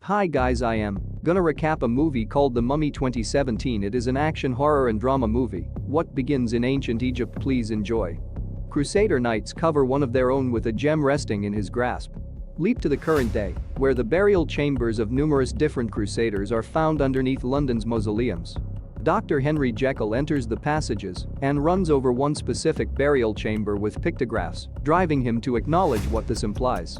Hi guys, I am gonna recap a movie called The Mummy 2017. It is an action horror and drama movie. What begins in ancient Egypt, please enjoy. Crusader knights cover one of their own with a gem resting in his grasp. Leap to the current day, where the burial chambers of numerous different crusaders are found underneath London's mausoleums. Dr. Henry Jekyll enters the passages and runs over one specific burial chamber with pictographs, driving him to acknowledge what this implies.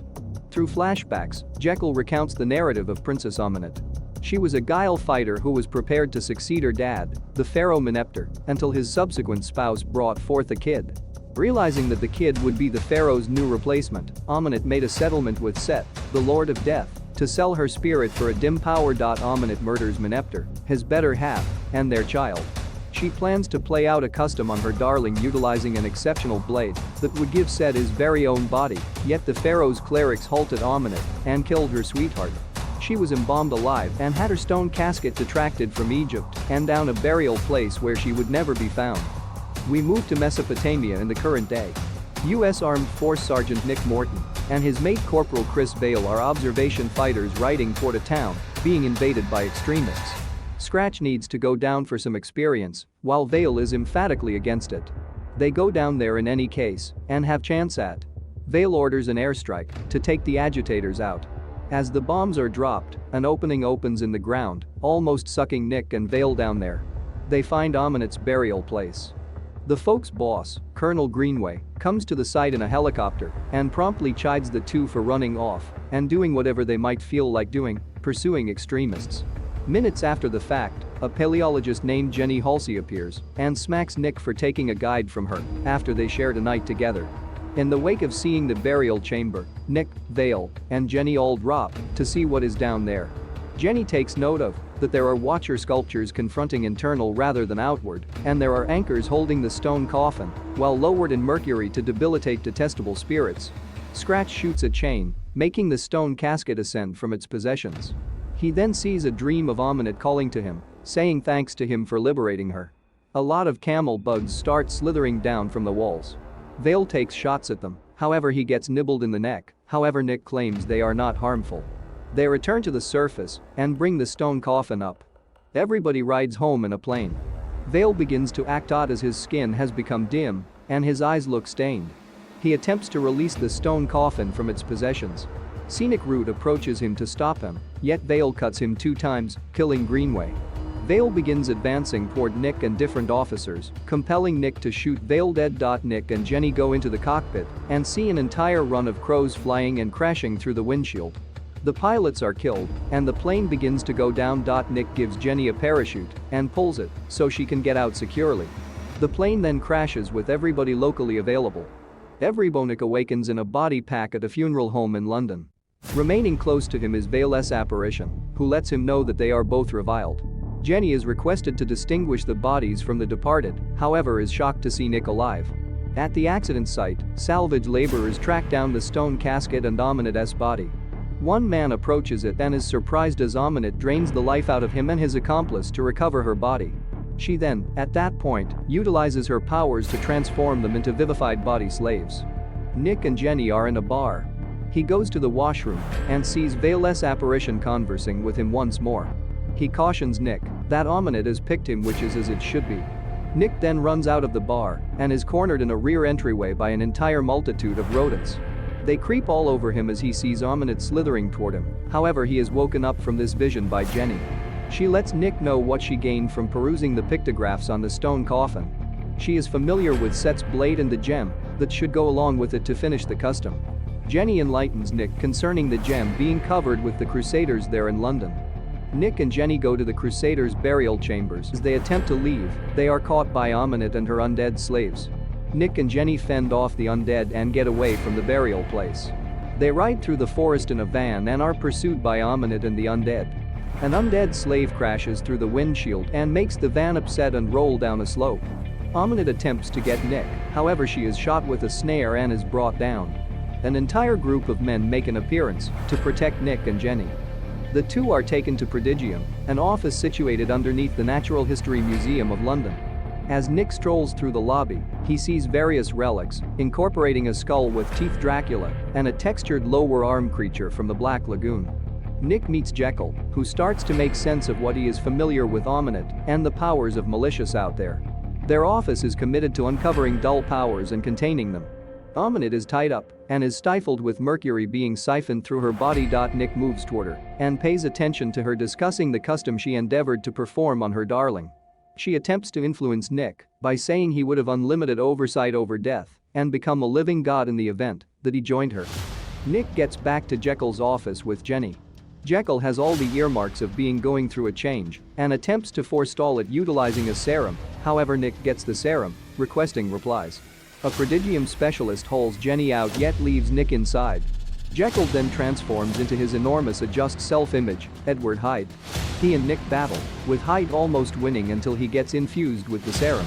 Through flashbacks, Jekyll recounts the narrative of Princess Amenet. She was a guile fighter who was prepared to succeed her dad, the pharaoh Meneptah, until his subsequent spouse brought forth a kid. Realizing that the kid would be the pharaoh's new replacement, Amenet made a settlement with Seth, the lord of death, to sell her spirit for a dim power. Amenet murders Meneptah, his better half, and their child. She plans to play out a custom on her darling utilizing an exceptional blade that would give Seth his very own body, yet the pharaoh's clerics halted Amenet and killed her sweetheart. She was embalmed alive and had her stone casket detracted from Egypt and down a burial place where she would never be found. We move to Mesopotamia in the current day. U.S. Armed Force Sergeant Nick Morton and his mate Corporal Chris Vale are observation fighters riding toward a town being invaded by extremists. Scratch needs to go down for some experience, while Vale is emphatically against it. They go down there in any case and have chance at. Vale orders an airstrike to take the agitators out. As the bombs are dropped, an opening opens in the ground, almost sucking Nick and Vale down there. They find Amenet's burial place. The folks' boss, Colonel Greenway, comes to the site in a helicopter and promptly chides the two for running off and doing whatever they might feel like doing, pursuing extremists. Minutes after the fact, a paleologist named Jenny Halsey appears and smacks Nick for taking a guide from her after they shared a night together. In the wake of seeing the burial chamber, Nick, Vale, and Jenny all drop to see what is down there. Jenny takes note of that there are watcher sculptures confronting internal rather than outward, and there are anchors holding the stone coffin while lowered in mercury to debilitate detestable spirits. Scratch shoots a chain, making the stone casket ascend from its possessions. He then sees a dream of Amenet calling to him, saying thanks to him for liberating her. A lot of camel bugs start slithering down from the walls. Vale takes shots at them, however he gets nibbled in the neck, however Nick claims they are not harmful. They return to the surface and bring the stone coffin up. Everybody rides home in a plane. Vale begins to act odd as his skin has become dim and his eyes look stained. He attempts to release the stone coffin from its possessions. Scenic Route approaches him to stop him, yet Vale cuts him 2 times, killing Greenway. Vale begins advancing toward Nick and different officers, compelling Nick to shoot Vale dead. Nick and Jenny go into the cockpit and see an entire run of crows flying and crashing through the windshield. The pilots are killed, and the plane begins to go down. Nick gives Jenny a parachute and pulls it so she can get out securely. The plane then crashes with everybody locally available. Everybody awakens in a body pack at a funeral home in London. Remaining close to him is Vale's apparition, who lets him know that they are both reviled. Jenny is requested to distinguish the bodies from the departed, however is shocked to see Nick alive. At the accident site, salvage laborers track down the stone casket and Amenet's body. One man approaches it and is surprised as Amenet drains the life out of him and his accomplice to recover her body. She then, at that point, utilizes her powers to transform them into vivified body slaves. Nick and Jenny are in a bar. He goes to the washroom and sees Vale's apparition conversing with him once more. He cautions Nick that Amenet has picked him, which is as it should be. Nick then runs out of the bar and is cornered in a rear entryway by an entire multitude of rodents. They creep all over him as he sees Amenet slithering toward him, however he is woken up from this vision by Jenny. She lets Nick know what she gained from perusing the pictographs on the stone coffin. She is familiar with Seth's blade and the gem that should go along with it to finish the custom. Jenny enlightens Nick concerning the gem being covered with the Crusaders there in London. Nick and Jenny go to the Crusaders' burial chambers. As they attempt to leave, they are caught by Amenet and her undead slaves. Nick and Jenny fend off the undead and get away from the burial place. They ride through the forest in a van and are pursued by Amenet and the undead. An undead slave crashes through the windshield and makes the van upset and roll down a slope. Amenet attempts to get Nick, however she is shot with a snare and is brought down. An entire group of men make an appearance to protect Nick and Jenny. The two are taken to Prodigium, an office situated underneath the Natural History Museum of London. As Nick strolls through the lobby, he sees various relics, incorporating a skull with teeth Dracula and a textured lower arm creature from the Black Lagoon. Nick meets Jekyll, who starts to make sense of what he is familiar with Omninet and the powers of malicious out there. Their office is committed to uncovering dull powers and containing them. Omninet is tied up and is stifled with mercury being siphoned through her body. Nick moves toward her and pays attention to her discussing the custom she endeavored to perform on her darling. She attempts to influence Nick by saying he would have unlimited oversight over death and become a living god in the event that he joined her. Nick gets back to Jekyll's office with Jenny. Jekyll has all the earmarks of being going through a change and attempts to forestall it utilizing a serum. However, Nick gets the serum, requesting replies. A prodigium specialist hauls Jenny out yet leaves Nick inside. Jekyll then transforms into his enormous adjust self-image, Edward Hyde. He and Nick battle, with Hyde almost winning until he gets infused with the serum.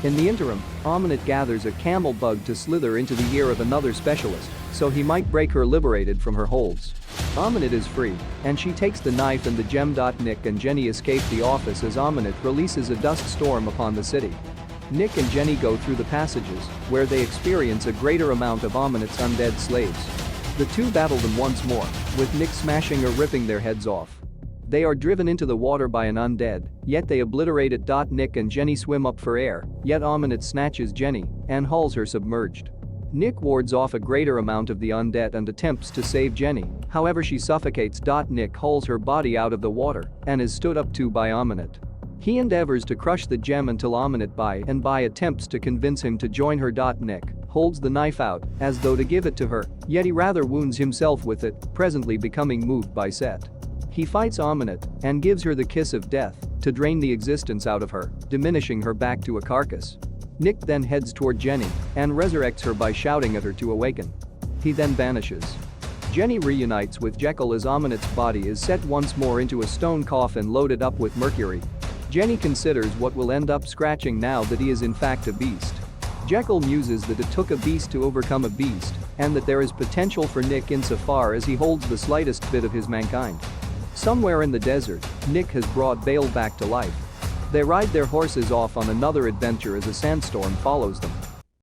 In the interim, Omninet gathers a camel bug to slither into the ear of another specialist, so he might break her liberated from her holds. Omninet is free, and she takes the knife and the gem. Nick and Jenny escape the office as Omninet releases a dust storm upon the city. Nick and Jenny go through the passages, where they experience a greater amount of Omnit's undead slaves. The two battle them once more, with Nick smashing or ripping their heads off. They are driven into the water by an undead, yet they obliterate it. Nick and Jenny swim up for air, yet Omninet snatches Jenny and hauls her submerged. Nick wards off a greater amount of the undead and attempts to save Jenny, however she suffocates. Nick hauls her body out of the water and is stood up to by Omninet. He endeavors to crush the gem until Omninet by attempts to convince him to join her. Nick holds the knife out as though to give it to her, yet he rather wounds himself with it, presently becoming moved by Seth. He fights Omninet and gives her the kiss of death to drain the existence out of her, diminishing her back to a carcass. Nick then heads toward Jenny and resurrects her by shouting at her to awaken. He then vanishes. Jenny reunites with Jekyll as Omnit's body is set once more into a stone coffin loaded up with mercury. Jenny considers what will end up scratching now that he is in fact a beast. Jekyll muses that it took a beast to overcome a beast and that there is potential for Nick insofar as he holds the slightest bit of his mankind. Somewhere in the desert, Nick has brought Bale back to life. They ride their horses off on another adventure as a sandstorm follows them.